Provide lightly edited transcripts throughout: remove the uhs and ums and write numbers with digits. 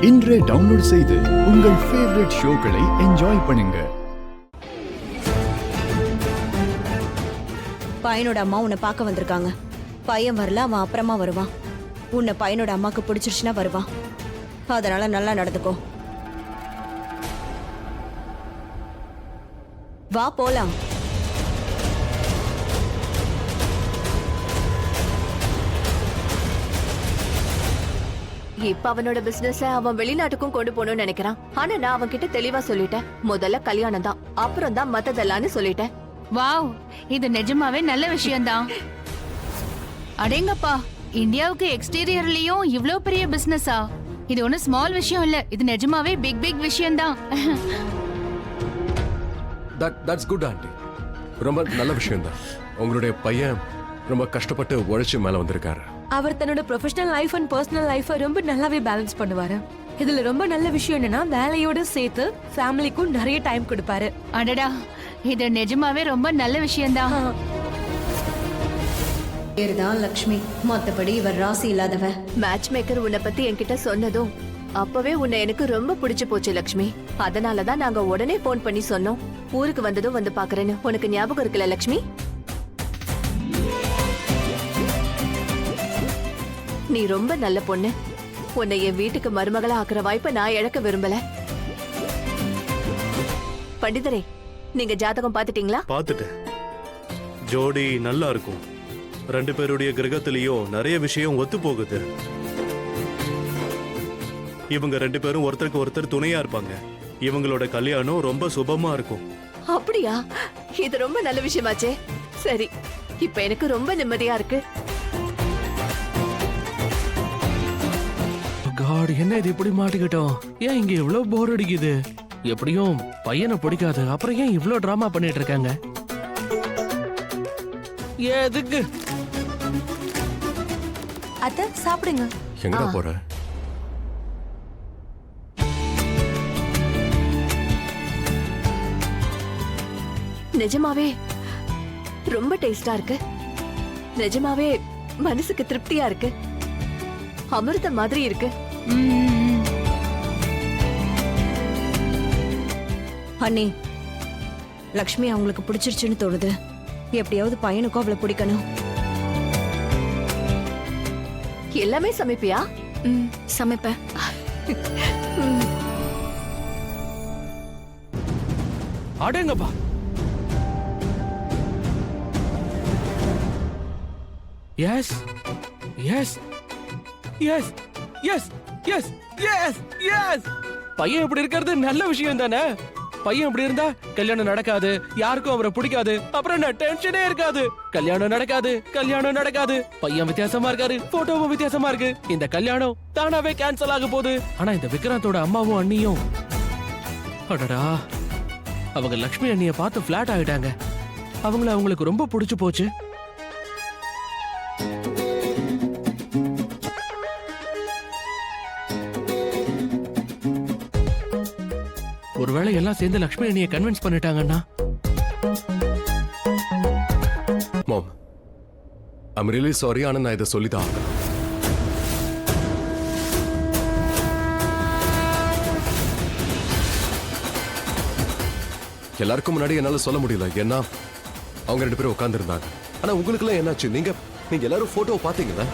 இன்றே டவுன்லோட் செய்து உங்கள் ஃபேவரட் ஷோக்களை என்ஜாய் பண்ணுங்க. பையனோட அம்மா உன்னை பார்க்க வந்திருக்காங்க. பையன் வரல, அவன் அப்புறமா வருவான். உன்னை பையனோட அம்மாக்கு பிடிச்சிருச்சுன்னா வருவான். அதனால நல்லா நடந்துக்கோ. வா போலாம். இப்ப அவனோட பிசினஸ் அவன் வெளிநாட்டுக்கும் கொண்டு போகணும்னு நினைக்கிறான். ஆனா நான் அவன் கிட்ட தெளிவா சொல்லிட்டேன், முதல்ல கல்யாணம் தான், அப்புறம் தான் மத்ததெல்லாம்னு சொல்லிட்டேன். வாவ், இது நிஜமாவே நல்ல விஷயம்தான். அடேங்கப்பா, இந்தியாவுக்கு எக்ஸ்டீரியர்லயும் இவ்ளோ பெரிய பிசினஸா? இது ஒண்ணு ஸ்மால் விஷயம் இல்ல, இது நிஜமாவே பிக் பிக் விஷயம்தான். That's good aunty. ரொம்ப நல்ல விஷயம் தான். உங்களுடைய பையன் ரொம்ப கஷ்டப்பட்டு உழைச்சு மேல வந்திருக்காரு. அவர் தன்னோட ப்ரொஃபஷனல் லைஃப் அண்ட் பர்சனல் லைஃபை ரொம்ப நல்லாவே பேலன்ஸ் பண்ணுவாரு. இதுல ரொம்ப நல்ல விஷயம் என்னன்னா வேலையோட சேர்த்து ஃபேமிலிக்கும் நிறைய டைம் கொடுப்பாரு. அடடா, இது நிஜமாவே ரொம்ப நல்ல விஷயம்தான். பேருதான் லக்ஷ்மி, மத்தபடி இவர் ராசி இல்லாதவ. மேட்ச் மேக்கர் உன்னை பத்தி என்கிட்ட சொன்னதும் அப்பவே உன்னை எனக்கு ரொம்ப பிடிச்சு போச்சு லக்ஷ்மி. அதனாலதான் நாங்க உடனே போன் பண்ணி சொன்னோம். ஊருக்கு வந்ததும் வந்து பாக்குறேன்னு. உனக்கு ஞாபகம் இருக்குல்ல லக்ஷ்மி? நீ ரொம்ப நல்ல பொண்ணு. உன்னை என் வீட்டுக்கு மருமகளா ஆக்குற வாய்ப்பை நான் இழக்க விரும்பல. பண்டிதரே, நீங்க ஜாதகம் பாத்துட்டீங்களா? பாத்துட்டேன். ஜோடி நல்லா இருக்கும். ரெண்டு பேருடைய கிரகத்திலயும் நிறைய விஷயம் ஒத்து போகுது. இவங்க ரெண்டு பேரும் ஒருத்தருக்கு ஒருத்தர் துணையா இருப்பாங்க. இவங்களோட கல்யாணம் ரொம்ப சுபமா இருக்கும். அப்படியா? இது ரொம்ப நல்ல விஷயமாச்சே. சரி, இப்ப எனக்கு ரொம்ப நிம்மதியா இருக்கு. காட், என்ன இது இப்படி மாட்டிக்கிட்டோம்? ஏன் இங்க இவ்ளோ போர் அடிக்குது? எப்படியும் பையனை பிடிக்காது, அப்புறம் ஏன் இவ்ளோ டிராமா பண்ணிட்டு இருக்காங்க? எதுக்கு? அத்தை சாப்பிடுங்க. எங்கடா போற? நிஜமாவே ரொம்ப டேஸ்டா இருக்கு. நிஜமாவே மனசுக்கு திருப்தியா இருக்கு. அமிர்தம் மாதிரி இருக்கு. அண்ணி, லக்ஷ்மி அவங்களுக்கு பிடிச்சிருச்சுன்னு தோணுது. எப்படியாவது பையனுக்கும் அவளை பிடிக்கணும். எல்லாமே சமைப்பியா? சமைப்பேன். அடேங்கப்பா, yes yes yes yes yes yes yes. பையன் இப்படி இருக்கிறது நல்ல விஷயம் தானே? பையன் இப்படி இருந்தா கல்யாணம் நடக்காது, யாருக்கும் அவரை பிடிக்காது, அப்புறம் என்ன டென்ஷனே இருக்காது. கல்யாணம் நடக்காது, கல்யாணம் நடக்காது. பையன் வித்தியாசமா இருக்காரு, போட்டோவும் வித்தியாசமா இருக்கு. இந்த கல்யாணம் தானாவே கேன்சல் ஆக போகுது. ஆனா இந்த விக்ராந்தோட அம்மாவும் அண்ணியும், அடடா, அவங்க லக்ஷ்மி அண்ணிய பார்த்து பிளாட் ஆகிட்டாங்க. அவங்களுக்கு ரொம்ப பிடிச்சு போச்சு. ஒருவேளை எல்லாம் சேர்ந்து லக்ஷ்மி அண்ணியை கன்வின்ஸ் பண்ணிட்டாங்கன்னா? மாம், ஐம் ரியலி சாரி. ஆனா நான் இதை சொல்லிதான். எல்லாருக்கும் முன்னாடி என்னால சொல்ல முடியல, ஏன்னா அவங்க ரெண்டு பேரும் உட்கார்ந்து இருந்தாங்க. ஆனா உங்களுக்கு எல்லாம் என்னாச்சு? நீங்க எல்லாரும் போட்டோவை பாத்தீங்களா?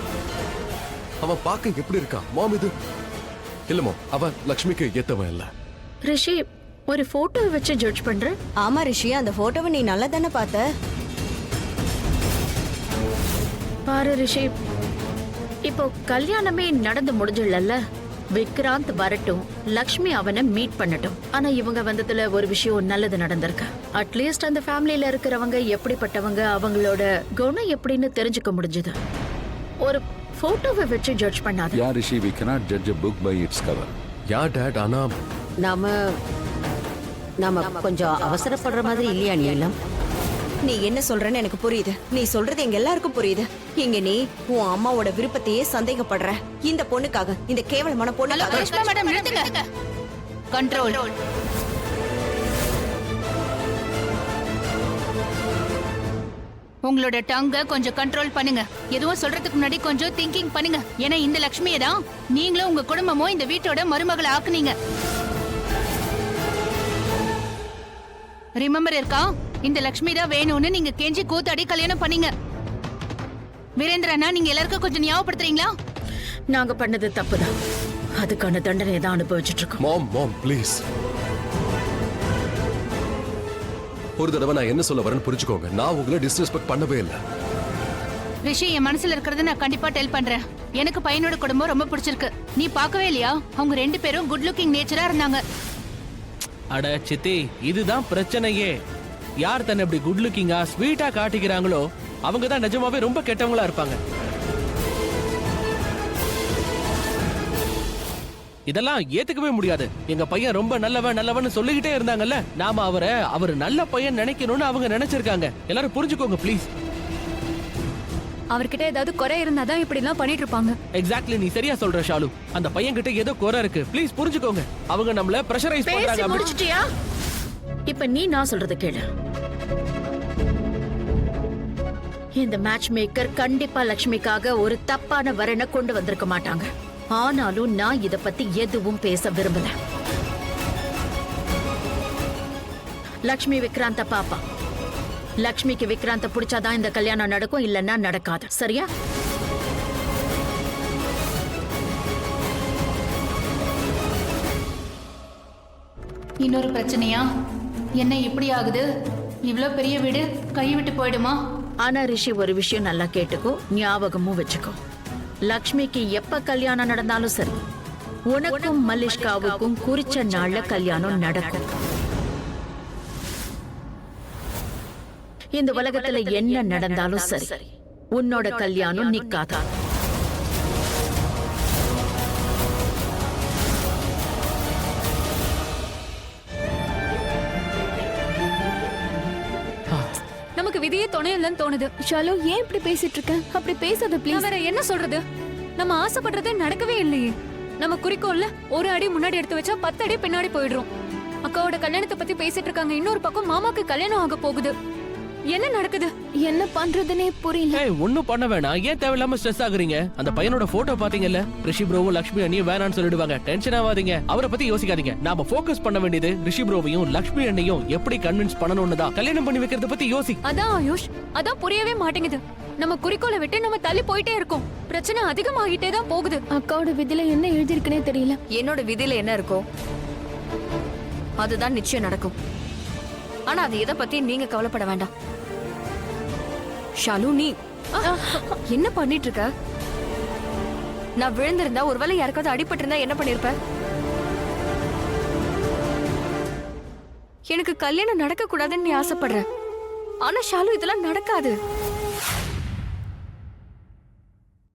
அவன் பார்க்க எப்படி இருக்கா மாம்? இது இல்ல மாம், அவன் லக்ஷ்மிக்கு ஏத்தவன் இல்ல. ரிஷி, ஒரு போட்டோ வச்சு ஜட்ஜ் பண்ற? ஆமா ரிஷி, அந்த போட்டோவை நீ நல்லா தானே பார்த்த? பாரு ரிஷி, இப்போ கல்யாணமே நடந்து முடிஞ்சிடல. விக்ராந்த் வரட்டும், லக்ஷ்மி அவனை மீட் பண்ணட்டும். ஆனா இவங்க வந்ததுல ஒரு விஷயம் நல்லது நடந்திருக்கு. அட்லீஸ்ட் அந்த ஃபேமிலியில இருக்கிறவங்க எப்படிப்பட்டவங்க, அவங்களோட குணம் எப்படின்னு தெரிஞ்சுக்க முடிஞ்சது. ஒரு போட்டோவை வச்சு ஜட்ஜ் பண்ணாத. Yeah, Rishi, we cannot judge a book by its cover. Yeah dot, ஆனா நாம கொஞ்சம் அவசரப்படுற மாதிரி இல்லையா? நீலம், நீ என்ன சொல்றன்னு எனக்கு புரியுது. நீ சொல்றது எங்க எல்லாருக்கும் புரியுது. இங்க நீ உன் அம்மாவோட விருப்பத்தையே சந்தேகப்படுற. இந்த பொண்ணுக்காக, இந்த கேவலமான பொண்ணுக்காக. மேடம், நிறுத்துங்க. கண்ட்ரோல். உங்களோட டங்க கொஞ்சம் கண்ட்ரோல் பண்ணுங்க. எதுவும் சொல்றதுக்கு முன்னாடி கொஞ்சம் திங்கிங் பண்ணுங்க. ஏன்னா இந்த லக்ஷ்மியை தான் நீங்களும் உங்க குடும்பமும் இந்த வீட்டோட மருமகளை ஆக்குனீங்க. ரிமெம்பர் இருக்கா? இந்த லக்ஷ்மி தான் வேணும்னு நீங்க கெஞ்சி கூத்தாடி கல்யாணம் பண்ணீங்க. வீரேந்திரனா, நீங்க எல்லாருக்கும் கொஞ்சம் ஞாபகப்படுத்துறீங்களா? நாங்க பண்ணது தப்புதான். அதுக்கான தண்டனை தான் அனுபவிச்சுட்டு இருக்கோம். மாம் ப்ளீஸ். ஒரு தடவை நான் என்ன சொல்ல வரேன்னு புரிஞ்சுக்கோங்க. நான் உங்களை டிஸ்ரெஸ்பெக்ட் பண்ணவே இல்லை. ரிஷி, என் மனசுல இருக்கிறத நான் கண்டிப்பா டெல் பண்றேன். எனக்கு பையனோட குடும்பம் ரொம்ப பிடிச்சிருக்கு. நீ பார்க்கவே இல்லையா? அவங்க 2 பேரும் குட் லுக்கிங் நேச்சரா இருந்தாங்க. அட சித்தி, இதுதான் பிரச்சனையே. யார் தன்னை இப்படி குட் லுக்கிங்கா ஸ்வீட்டா காட்டிக்கிறாங்களோ அவங்க தான் நிஜமாவே ரொம்ப கெட்டவங்களா இருப்பாங்க. இதெல்லாம் ஏத்துக்கவே முடியாது. எங்க பையன் ரொம்ப நல்லவன் சொல்லிக்கிட்டே இருந்தாங்கல்ல, நாம அவர் நல்ல பையன் நினைக்கணும்னு அவங்க நினைச்சிருக்காங்க. எல்லாரும் புரிஞ்சுக்கோங்க ப்ளீஸ். அவர்கிட்ட ஏதாவது குறை இருந்தாதான் இப்படி எல்லாம் பண்ணிட்டு இருப்பாங்க. எக்ஸாக்ட்லி, நீ சரியா சொல்ற ஷாலு. அந்த பையன் கிட்ட ஏதோ குறை இருக்கு. ப்ளீஸ் புரிஞ்சுக்கோங்க. அவங்க நம்மள பிரஷரைஸ் பேசி பண்றாங்க. முடிச்சிட்டியா? இப்ப நீ நான் சொல்றத கேளு. இந்த மேட்ச் மேக்கர் கண்டிப்பா லக்ஷ்மிக்காக ஒரு தப்பான வரனை கொண்டு வந்திருக்க மாட்டாங்க. ஆனாலும் நான் இத பத்தி எதுவும் பேச விரும்பல. லக்ஷ்மி விக்ராந்த பாப்பா. லக்ஷ்மிக்கு விக்ராந்த பிடிச்சாதான் இந்த கல்யாணம் நடக்கும், இல்லன்னா நடக்காது. சரியா? இன்னொரு பிரச்சனையா? என்ன இப்படி ஆகுது? இவ்ளோ பெரிய வீடு கை விட்டு போயிடுமா? ஆனா ரிஷி, ஒரு விஷயம் நல்லா கேட்டுக்கோ, ஞாபகமும் வச்சுக்கோ. லக்ஷ்மிக்கு எப்ப கல்யாணம் நடந்தாலும் சரி, உனக்கும் மல்லிஷ்காவுக்கும் குறிச்ச நாள்ல கல்யாணம் நடக்கும். இந்த உலகத்துல என்ன நடந்தாலும் சரி, உன்னோட கல்யாணம் நிக்காதா. நமக்கு விதியே துணை இல்லைன்னு தோணுது. ஷாலு, ஏன் இப்படி பேசிட்டு இருக்க? அப்படி பேசாத ப்ளீஸ். வேற என்ன சொல்றது? நம்ம ஆசைப்படுறதே நடக்கவே இல்லையே. நம்ம குறிக்கோள்ல ஒரு அடி முன்னாடி எடுத்து வச்சா 10 அடி பின்னாடி போயிடுறோம். அக்காவோட கல்யாணத்தை பத்தி பேசிட்டு இருக்காங்க. இன்னொரு பக்கம் மாமாக்கு கல்யாணம் ஆக போகுது. என்ன நடக்குது? என்ன பண்றதுனே புரியல. ஏய், ஒண்ணும் பண்ண வேணாம். ஏன் தேவையில்லாம ஸ்ட்ரெஸ் ஆகுறீங்க? அந்த பையனோட போட்டோ பாத்தீங்கல்ல? ரிஷி ப்ரோவும் லக்ஷ்மி அண்ணியும் வேணான்னு சொல்லிடுவாங்க. டென்ஷன் ஆகாதீங்க. அவரை பத்தி யோசிக்காதீங்க. நாம ஃபோக்கஸ் பண்ண வேண்டியது ரிஷி ப்ரோவையும் லக்ஷ்மி அண்ணியும் எப்படி கன்வின்ஸ் பண்ணணும்னு தான். கல்யாணம் பண்ணி வைக்கிறத பத்தி யோசி. அதான் ஆயுஷ், அதான் புரியவே மாட்டேங்குது. நம்ம குறிக்கோளை விட்டு நம்ம தள்ளி போயிட்டே இருக்கோம். பிரச்சனை அதிகமாகிட்டே தான் போகுது. அக்காவோட விதியில என்ன எழுதிருக்குனே தெரியல. என்னோட விதியில என்ன இருக்கோ அதுதான் நிச்சயம் நடக்கும். ஆனா அது எதை பத்தி நீங்க கவலைப்பட வேண்டாம். ஷாலு, நீ என்ன பண்ணிட்டு இருக்க? நான் விழுந்திருந்தா, ஒருவேளை யாருக்காவது அடிபட்டு இருந்தா என்ன பண்ணிருப்ப? எனக்கு கல்யாணம் நடக்க கூடாதுன்னு நீ ஆசைப்படுற. ஆனா ஷாலு, இதெல்லாம் நடக்காது.